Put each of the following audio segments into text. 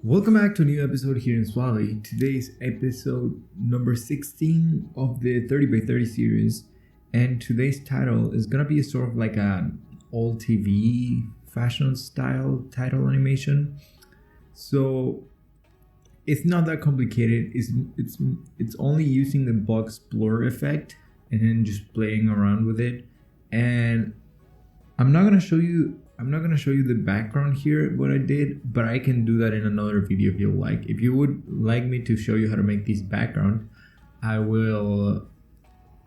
Welcome back to a new episode here in SUALVI. Today's episode number 16 of the 30 by 30 series, and today's title is gonna be a sort of like an old TV fashion style title animation. So it's not that complicated. It's only using the box blur effect and then just playing around with it. And I'm not gonna show you the background here, what I did, but I can do that in another video if you like. If you would like me to show you how to make this background, I will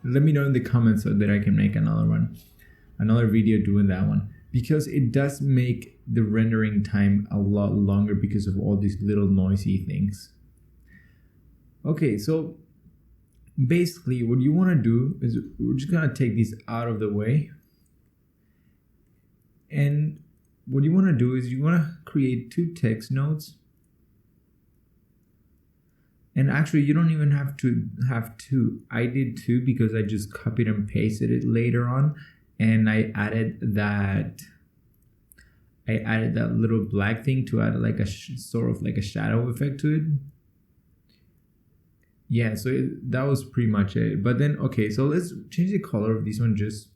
let me know in the comments so that I can make another video doing that one, because it does make the rendering time a lot longer because of all these little noisy things. Okay, so basically what you want to do is we're just gonna take these out of the way. And what you want to do is you want to create two text nodes. And actually you don't even have to have two. I did two because I just copied and pasted it later on, and I added that little black thing to add like a sort of like a shadow effect to it. Yeah, so that was pretty much it. But then okay, so let's change the color of this one just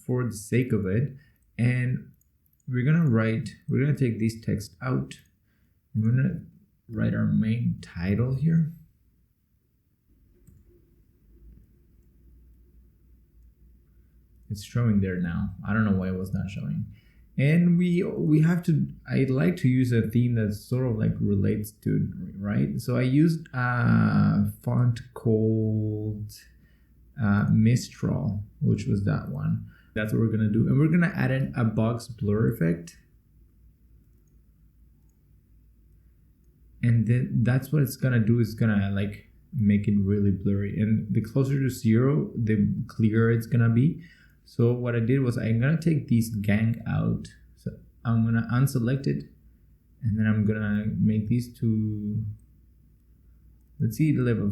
for the sake of it, and we're gonna take this text out. We're gonna write our main title here. It's showing there now. I don't know why it was not showing. And we have to, I like to use a theme that sort of like relates to it, right? So I used a font called Mistral, which was that one. That's what we're gonna do, and we're gonna add in a box blur effect, and then that's what it's gonna do. It's gonna like make it really blurry, and the closer to 0, the clearer it's gonna be. So what I did was I'm gonna take this gang out. So I'm gonna unselect it, and then I'm gonna make these two. Let's see, level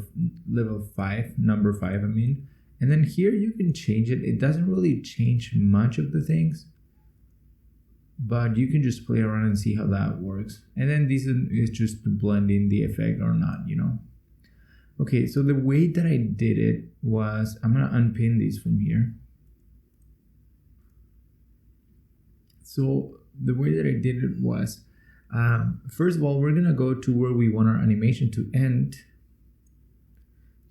5, number 5. I mean. And then here you can change it. It doesn't really change much of the things, but you can just play around and see how that works. And then this is just to blend in the effect or not, you know. Okay, so the way that I did it was, I'm gonna unpin these from here. So the way that I did it was, first of all, we're gonna go to where we want our animation to end.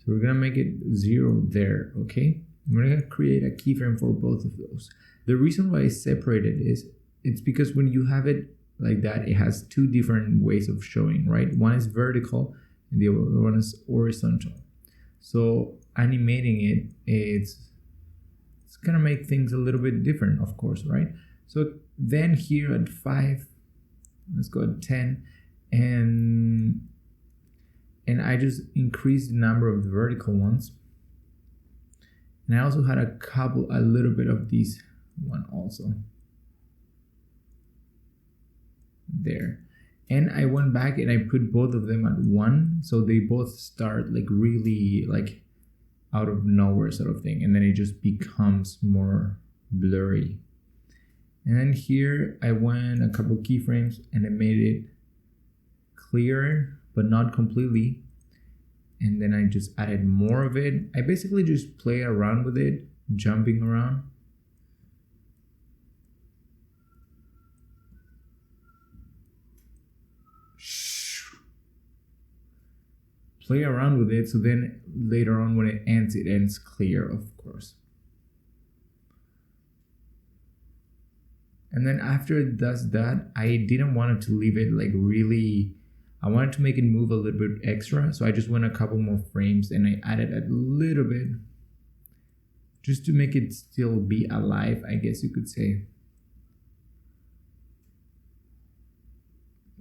So we're gonna make it 0 there, okay? And we're gonna create a keyframe for both of those. The reason why I separated is, it's because when you have it like that, it has two different ways of showing, right? One is vertical and the other one is horizontal. So animating it, it's gonna make things a little bit different, of course, right? So then here at 5, let's go at 10, and I just increased the number of the vertical ones. And I also had a little bit of this one also. There. And I went back and I put both of them at 1. So they both start like really like out of nowhere sort of thing. And then it just becomes more blurry. And then here I went a couple keyframes and I made it clearer, but not completely. And then I just added more of it. I basically just play around with it, jumping around. Play around with it, so then later on when it ends clear, of course. And then after it does that, I didn't want it to leave it like really, I wanted to make it move a little bit extra, so I just went a couple more frames and I added a little bit just to make it still be alive, I guess you could say.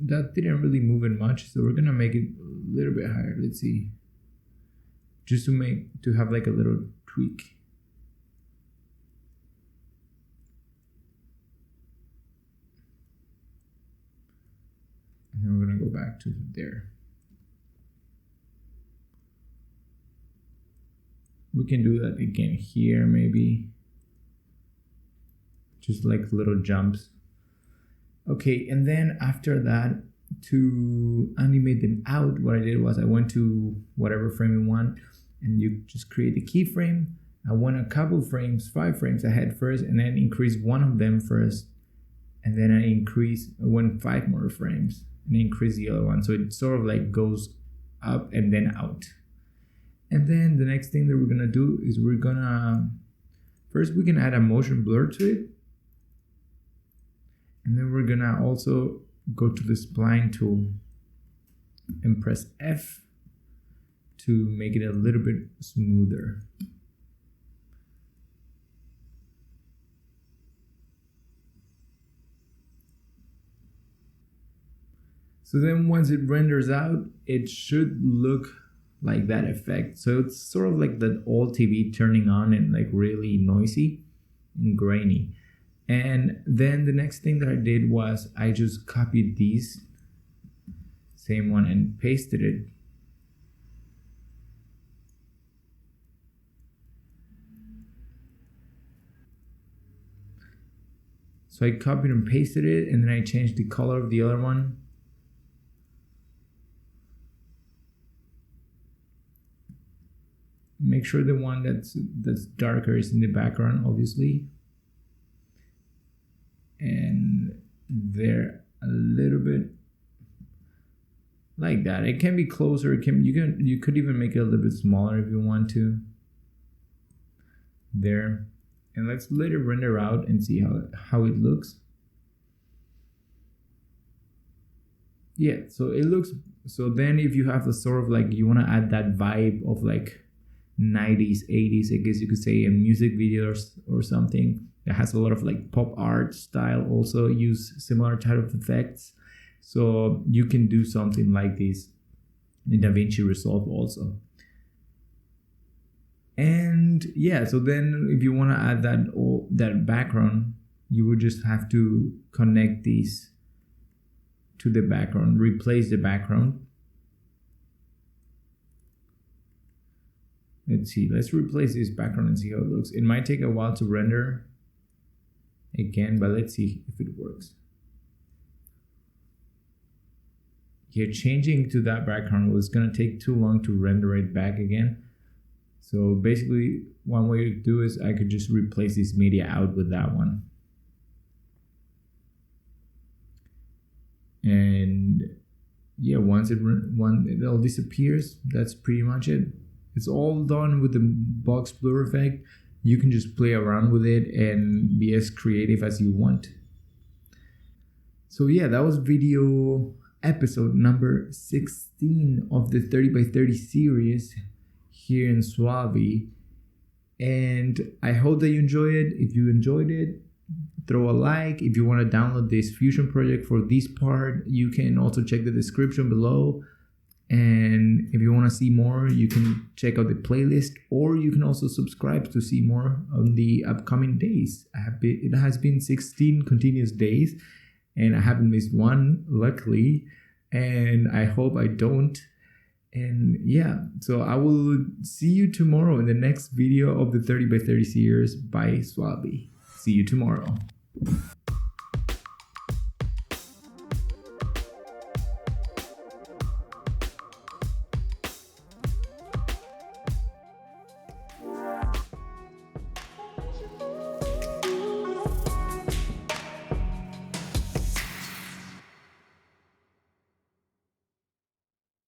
That didn't really move it much, so we're gonna make it a little bit higher. Let's see, just to have like a little tweak. And then we're gonna go back to there. We can do that again here, maybe. Just like little jumps. Okay, and then after that, to animate them out, what I did was I went to whatever frame you want, and you just create the keyframe. I went a couple frames, 5 frames ahead first, and then increase one of them first, and then I went 5 more frames and increase the other one, so it sort of like goes up and then out. And then the next thing that we're gonna do is we can add a motion blur to it, and then we're gonna also go to the spline tool and press F to make it a little bit smoother. So then once it renders out, it should look like that effect. So it's sort of like the old TV turning on and like really noisy and grainy. And then the next thing that I did was I just copied these, same one, and pasted it. So I copied and pasted it, and then I changed the color of the other one. Make sure the one that's darker is in the background, obviously. And there a little bit like that. It can be closer. You could even make it a little bit smaller if you want to. There. And let's let it render out and see how it looks. Yeah, so it looks, so then if you have the sort of like, you want to add that vibe of like 90s, 80s, I guess you could say, in music videos or something that has a lot of like pop art style, also use similar type of effects. So you can do something like this in Davinci Resolve also. And yeah, so then if you want to add that background, you would just have to connect these to the background, replace the background. Let's see, let's replace this background and see how it looks. It might take a while to render again, but let's see if it works. Here, changing to that background was gonna take too long to render it back again. So basically, one way to do is I could just replace this media out with that one. And yeah, once it all disappears, that's pretty much it. It's all done with the box blur effect. You can just play around with it and be as creative as you want. So yeah, that was video episode number 16 of the 30 by 30 series here in SUALVI. And I hope that you enjoy it. If you enjoyed it, throw a like. If you want to download this Fusion project for this part, you can also check the description below. And if you want to see more, you can check out the playlist, or you can also subscribe to see more on the upcoming days. It has been 16 continuous days, and I haven't missed one, luckily, and I hope I don't. And yeah, so I will see you tomorrow in the next video of the 30 by 30 series by SUALVI. See you tomorrow.